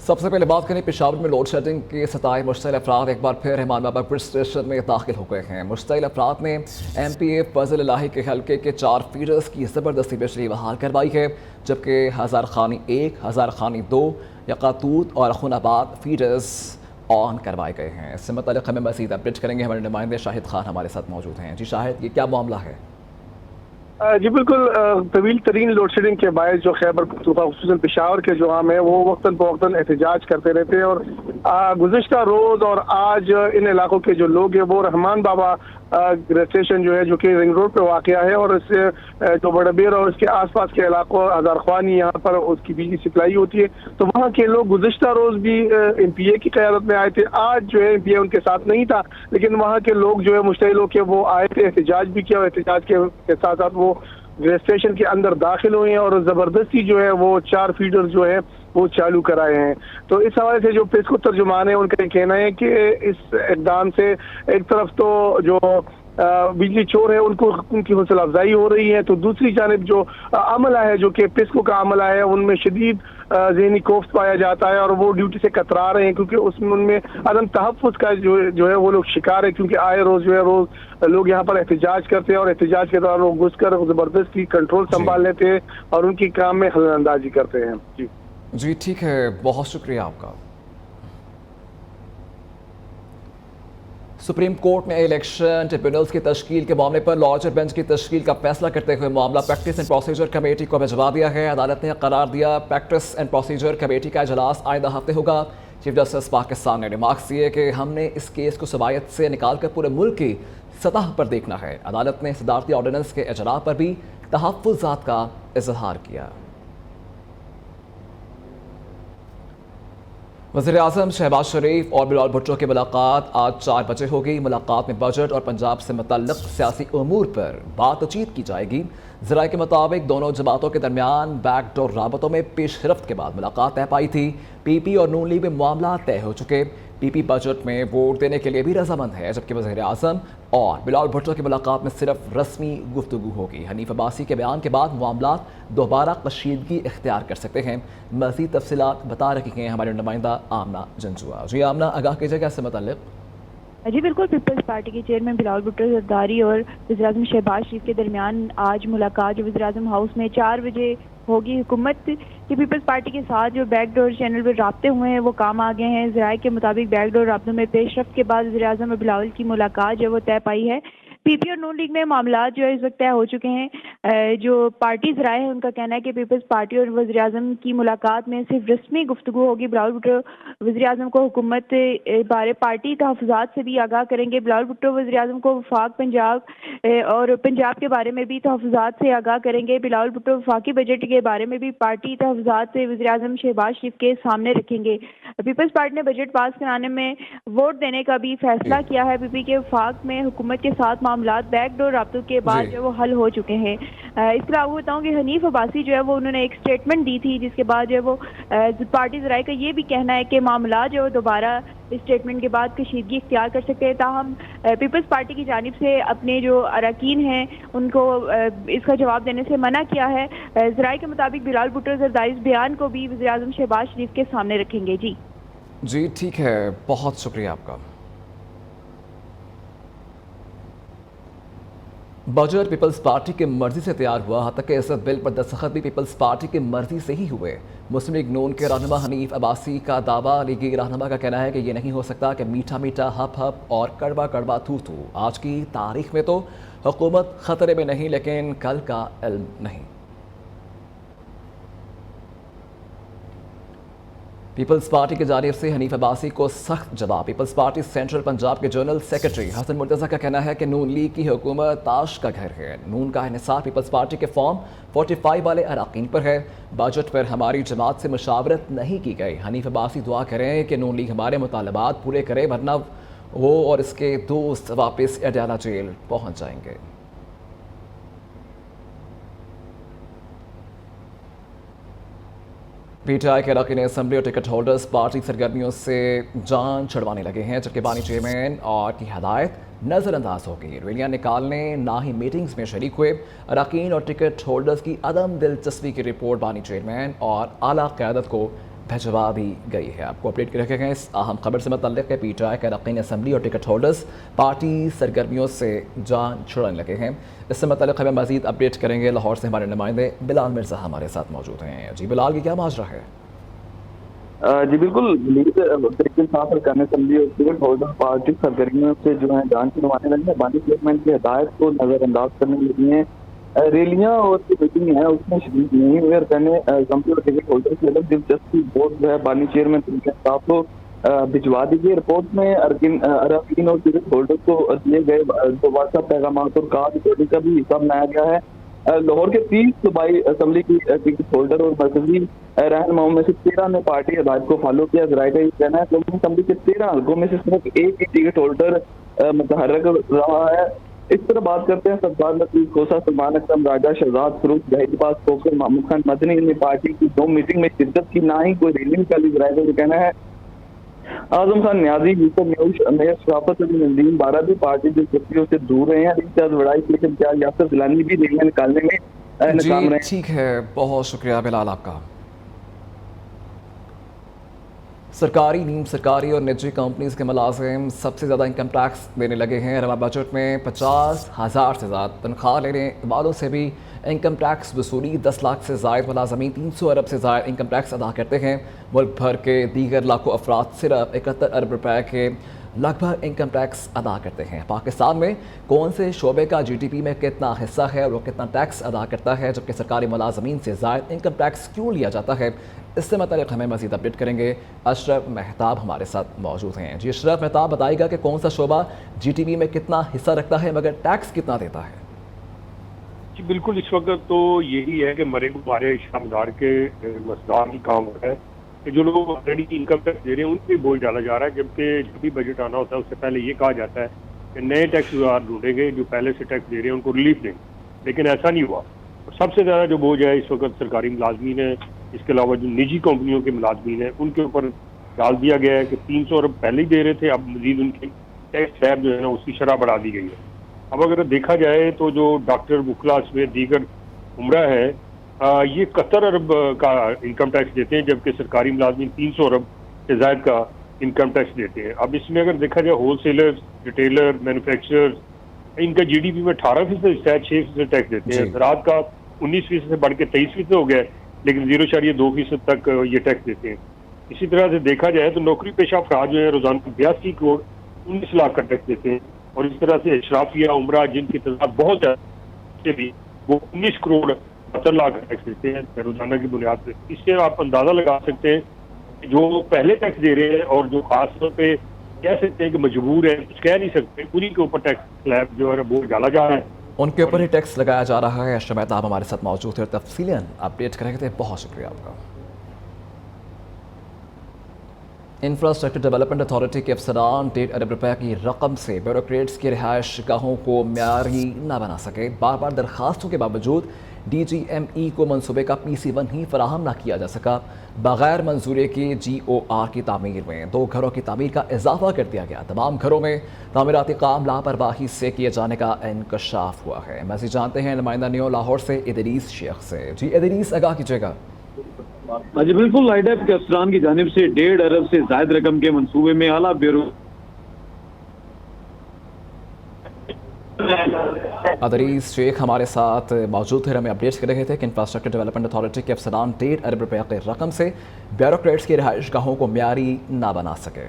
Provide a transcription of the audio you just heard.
सबसे पहले बात करें पेशावर में लोड शेडिंग के सताए मुश्तइल अफराद एक बार फिर रहमान बाबा पुलिस स्टेशन में दाखिल हो गए हैं। मुश्तइल अफराद ने MPA फजल इलाही के हल्के के 4 फीडर्स की ज़बरदस्ती बिजली बहाल करवाई है, जबकि हज़ार खानी 1, हज़ार खानी 2, यकातूत और खुनाबाद फीडर्स ऑन करवाए गए हैं। इससे मतलब हमें मज़ीद अपडेट करेंगे हमारे नुमाइंदे शाहिद खान हमारे साथ मौजूद हैं। जी शाहिद, ये क्या मामला है? जी बिल्कुल, तवील तरीन लोड शेडिंग के बायस जो खैबर पख्तूनख्वा खुसूसन पेशावर के जो आम है वो वक्तन फ़वक्तन एहतजाज करते रहते हैं और गुज़िश्ता रोज़ और आज इन इलाकों के जो लोग हैं वो रहमान बाबा स्टेशन जो है जो कि रिंग रोड पे वाक़या है और इससे जो बड़बेर और इसके आसपास के इलाकों हज़ार ख्वानी यहाँ पर उसकी बिजली सप्लाई होती है। तो वहाँ के लोग गुज़िश्ता रोज़ भी MPA की क़यादत में आए थे। आज जो है MPA उनके साथ नहीं था, लेकिन वहाँ के लोग जो है मुश्तइल होकर वो आए थे, एहतजाज भी किया और एहतजाज के साथ साथ वो स्टेशन के अंदर दाखिल हुए हैं और ज़बरदस्ती जो है वो 4 फीडर जो है वो चालू कराए हैं। तो इस हवाले से जो प्रेस को तर्जुमान है उनका कहना है कि इस इक़दाम से एक तरफ तो जो बिजली चोर है उनकी हौसला अफजाई हो रही है, तो दूसरी जानिब जो अमला है जो कि पेस्को का अमला है उनमें शदीद ज़हनी खौफ पाया जाता है और वो ड्यूटी से कतरा रहे हैं, क्योंकि उसमें उनमें अदम तहफ़्फ़ुज़ का जो है वो लोग शिकार है, क्योंकि आए रोज़ जो है रोज़ लोग यहाँ पर एहतजाज करते हैं और एहतजाज के दौरान लोग घुस कर ज़बरदस्ती कंट्रोल संभाल लेते हैं और उनकी काम में खलअंदाजी करते हैं। जी ठीक है, बहुत शुक्रिया आपका। सुप्रीम कोर्ट ने इलेक्शन ट्रिब्यूनल्स की तश्कील के मामले पर लॉयर बेंच की तश्कील का फैसला करते हुए मामला प्रैक्टिस एंड प्रोसीजर कमेटी को भिजवा दिया है। अदालत ने करार दिया प्रैक्टिस एंड प्रोसीजर कमेटी का इजलास आइंदा हफ्ते होगा। चीफ जस्टिस पाकिस्तान ने रिमार्क्स दिए कि हमने इस केस को सवायत से निकाल कर पूरे मुल्क की सतह पर देखना है। अदालत ने सदारती ऑर्डिनेंस के इजरा पर भी तहफ़्फ़ुज़ात का इजहार किया। वज़ीर-ए-आज़म शहबाज शरीफ और बिलावल भुट्टो की मुलाकात आज 4 बजे होगी। मुलाकात में बजट और पंजाब से मुतल्लिक़ सियासी उमूर पर बातचीत की जाएगी। ज़राए के मुताबिक दोनों जमातों के दरमियान बैकडोर राबतों में पेशरफ्त के बाद मुलाकात तय पाई थी। PP और नून लीग में मामला तय हो चुके। PP बजट में वोट देने के लिए भी रजामंद है, जबकि वज़ीर-ए-आज़म और बिलावल भुट्टो की मुलाकात में सिर्फ रस्मी गुफ्तगू होगी। हनीफ अब्बासी के बयान के बाद मामला दोबारा कशीदगी इख्तियार कर सकते हैं। मज़ीद तफसीलात बता रही हैं हमारे नुमाइंदा आमना जंजुआ। जी आमना, आगाह कीजिएगा इससे मुतल्लिक़। जी बिल्कुल, पीपल्स पार्टी के चेयरमैन बिलावल भुट्टो ज़रदारी और वज़ीर-ए-आज़म शहबाज शरीफ के दरमियान आज मुलाकात जो वज़ीर-ए-आज़म हाउस में 4 बजे होगी। हुकूमत की पीपल्स पार्टी के साथ जो बैकडोर चैनल पर राब्ते हुए हैं वो काम आ गए हैं। ज़राए के मुताबिक बैकडोर राब्तों में पेशरफ्त के बाद वज़ीर-ए-आज़म और बिलावल की मुलाकात जो वो तय पाई है। PP और नून लीग में मामला जो है इस वक्त तय हो चुके हैं। जो पार्टीज राय है उनका कहना है कि पीपल्स पार्टी और वज़ीर-ए-आज़म की मुलाकात में सिर्फ रस्मी गुफ्तगू होगी। बिलावल भुट्टो वज़ीर-ए-आज़म को हुकूमत बारे पार्टी तहफ़्फ़ुज़ात से भी आगाह करेंगे। बिलावल भुट्टो वज़ीर-ए-आज़म को वफाक पंजाब और पंजाब के बारे में भी तहफ़्फ़ुज़ात से आगाह करेंगे। बिलावल भुट्टो वफाकी बजट के बारे में भी पार्टी तहफ़्फ़ुज़ात से वज़ीर-ए-आज़म शहबाज शरीफ के सामने रखेंगे। पीपल्स पार्टी ने बजट पास कराने में वोट देने का भी फैसला किया है। PP के वफाक में हुकूमत के साथ मामलात बैकडोर राब्तों के बाद जो वो हल हो चुके हैं। इसके अलावा बताऊँ कि हनीफ अब्बासी जो है वो उन्होंने एक स्टेटमेंट दी थी, जिसके बाद जो है वो पार्टी ज़राए का ये भी कहना है कि मामला जो दोबारा इस स्टेटमेंट के बाद कशीदगी इख्तियार कर सकते हैं। ताहम पीपल्स पार्टी की जानिब से अपने जो अरकान हैं उनको इसका जवाब देने से मना किया है। ज़राए के मुताबिक बिलावल भुट्टो ज़रदारी इस बयान को भी वज़ीर-ए-आज़म शहबाज शरीफ के सामने रखेंगे। जी ठीक है, बहुत शुक्रिया आपका। बजट पीपल्स पार्टी की मर्जी से तैयार हुआ, हत्ता कि इस बिल पर दस्तखत भी पीपल्स पार्टी की मर्जी से ही हुए। मुस्लिम लीग नून के रहनुमा हनीफ अब्बासी का दावा, लीगी रहनुमा का कहना है कि यह नहीं हो सकता कि मीठा मीठा हप हप और कड़वा कड़वा थू थू। आज की तारीख में तो हुकूमत खतरे में नहीं, लेकिन कल का इल्म नहीं। पीपल्स पार्टी की जानिब से हनीफ अब्बासी को सख्त जवाब। पीपल्स पार्टी सेंट्रल पंजाब के जनरल सेक्रेटरी हसन मुर्तज़ा का कहना है कि नून लीग की हुकूमत ताश का घर है। नून का इन्हिसार पीपल्स पार्टी के फॉर्म 45 वाले अरकान पर है। बजट पर हमारी जमात से मुशावरत नहीं की गई। हनीफ अब्बासी दुआ करें कि नून लीग हमारे मुतालबात पूरे करे, वरना वो और इसके दोस्त वापस अडयाला जेल पहुँच जाएंगे। PTI के अरकान असम्बली और टिकट होल्डर्स पार्टी सरगर्मियों से जान छुड़वाने लगे हैं, जबकि बानी चेयरमैन और की हदायत नज़रअंदाज हो गई। रैलियाँ निकालने ना ही मीटिंग्स में शरीक हुए। अरकान और टिकट होल्डर्स की अदम दिलचस्पी की रिपोर्ट बानी चेयरमैन और आला क़यादत को भिजवा दी गई है। आपको अपडेट कर रखे गए इस अहम खबर से मतलब है PTI के अरकान असम्बली और टिकट होल्डर्स पार्टी सरगर्मियों से जान छुड़ाने लगे हैं। इससे मतलब हमें मजीद अपडेट करेंगे। लाहौर से हमारे नुमाइंदे बिलाल मिर्ज़ा हमारे साथ मौजूद हैं। जी बिलाल, की क्या माजरा है? जी बिल्कुल, अरकान असम्बली और टिकट होल्डर पार्टी सरगर्मियों से जो है जान छुड़वाने लगे हैं। बानी चेयरमैन की हदायत को नज़रअंदाज करने लगी हैं। रैलियां और जो मीटिंग है उसमें शरीक नहीं हुए। अरकान असम्बली और टिकट होल्डर की अलग दिलचस्पी बोर्ड जो है बानी चेयरमैन को भिजवा दी गई। रिपोर्ट में अरकान और टिकट होल्डर को दिए गए जो व्हाट्सएप पैगाम और कॉल रिकॉर्डिंग का भी हिस्सा बनाया गया है। लाहौर के 30 सूबाई असम्बली की टिकट होल्डर और मरकजी रहनुमाओं में से 13 ने पार्टी हदायत को फॉलो किया। जराये का ये कहना है कि असम्बली के 13 हल्कों में से सिर्फ एक ही टिकट होल्डर मुतहर्रिक रहा है। इस तरह बात करते हैं सरदार लतीफ खोसा, सलमान अकरम राजा, शहजाद फरूख, जहीद अब्बास खोखर, महमूद खान मदनी ने पार्टी की 2 मीटिंग में शिरकत की, ना ही कोई रैली निकाली। जराये का ये कहना है आजम खान न्याजी, यूसुफ न्यूश, मेयर शराफत अली, नंदीम बारा भी पार्टी की कुर्सियों से दूर रहे हैं। लेकिन क्या यासर गिलानी भी रैलियां निकालने में नाकाम रहे। ठीक है, बहुत शुक्रिया बिलाल आपका। सरकारी, नीम सरकारी और निजी कंपनीज के मुलाजिम सबसे ज़्यादा इनकम टैक्स देने लगे हैं। रवा बजट में 50,000 से ज़्यादा तनख्वाह लेने वालों से भी इनकम टैक्स वसूली। 10 लाख से ज़ायद मुलाजमीन 300 अरब से ज़ायद इनकम टैक्स अदा करते हैं। मुल्क भर के दीगर लाखों अफराद सिर्फ 71 अरब रुपए के लगभग इनकम टैक्स अदा करते हैं। पाकिस्तान में कौन से शोबे का GDP में कितना हिस्सा है और वो कितना टैक्स अदा करता है, जबकि सरकारी मुलाजमीन से ज़ायद इनकम टैक्स क्यों लिया जाता है, इससे मतलब हमें मज़ीद अपडेट करेंगे। अशरफ मेहताब हमारे साथ मौजूद हैं। जी अशरफ मेहताब, बताइएगा कि कौन सा शोबा GDP में कितना हिस्सा रखता है मगर टैक्स कितना देता है? जी बिल्कुल, इस वक्त तो यही है कि मरे गुब्बारे शामदार के मसदार ही काम हो रहा है कि जो लोग ऑलरेडी इनकम टैक्स दे रहे हैं उन पर बोझ डाला जा रहा है। जबकि जब भी बजट आना होता है उससे पहले ये कहा जाता है कि नए टैक्स ढूंढेंगे, जो पहले से टैक्स दे रहे हैं उनको रिलीफ देंगे, लेकिन ऐसा नहीं हुआ। और सबसे ज़्यादा जो बोझ है इस वक्त सरकारी मुलाजमीन है, इसके अलावा जो निजी कंपनियों के मुलाजमीन हैं उनके ऊपर डाल दिया गया है कि 300 अरब पहले ही दे रहे थे, अब मजीद उनकी टैक्स स्लैब जो है ना उसकी शरह बढ़ा दी गई है। अब अगर देखा जाए तो जो डॉक्टर वकला समेत दीगर उम्रा है ये 71 अरब का इनकम टैक्स देते हैं, जबकि सरकारी मुलाजमीन 300 अरब से ज़ायद का इनकम टैक्स देते हैं। अब इसमें अगर देखा जाए होलसेलर, रिटेलर, मैन्युफैक्चरर, इनका GDP में 18% हिस्सा है, 6% टैक्स देते हैं। ज़राअत का 19% से बढ़ के 23% हो गया है, लेकिन 0.2% तक ये टैक्स देते हैं। इसी तरह से देखा जाए तो नौकरी पेशा अफराद जो है रोजाना 82 करोड़ 19 लाख का टैक्स देते हैं। और इस तरह से अशराफिया उमरा जिनकी तादाद बहुत ज़्यादा भी वो 19 करोड़ 72 लाख का टैक्स देते हैं रोजाना की बुनियाद पर। इससे आप अंदाज़ा लगा सकते हैं कि जो पहले टैक्स दे रहे हैं और जो खास तौर पर कह सकते हैं कि मजबूर है, कुछ कह नहीं सकते, उन्हीं के ऊपर टैक्स स्लैब जो है वो डाला जा रहा है, उनके ऊपर ही टैक्स लगाया जा रहा है। अशरफ मेहताब हमारे साथ मौजूद थे और तफसीलन अपडेट करेंगे थे। बहुत शुक्रिया आपका। इंफ्रास्ट्रक्चर डेवलपमेंट अथॉरिटी के अफसरान 1.5 अरब रुपए की रकम से ब्यूरोक्रेट्स की रिहाइश गाहों को म्यारी न बना सके। बार बार दरखास्तों के बावजूद DGME को मनसूबे का PC1 ही फराहम न किया जा सका। बगैर मंजूरी की GOR की तामीर में 2 घरों की तामीर का इजाफा कर दिया गया। तमाम घरों में तामीराती काम लापरवाही से किए जाने का इंकशाफ हुआ है। मज़ीद जानते हैं नुमाइंदा न्यू लाहौर से इदरीस शेख से। जी इदरीस, आगाह कीजिएगा। जी बिल्कुल, आईडैप के अफसरान की जानिब से 1.5 अरब से ज़ायद रकम के मनसूबे में आला ब्यूरो अदरीस शेख हमारे साथ मौजूद थे। हमें अपडेट्स कर रहे थे कि इंफ्रास्ट्रक्चर डेवलपमेंट अथॉरिटी के अफसरान 1.5 अरब रुपए की रकम से ब्यूरोक्रेट्स की रिहाइश गाहों को म्यारी ना बना सके।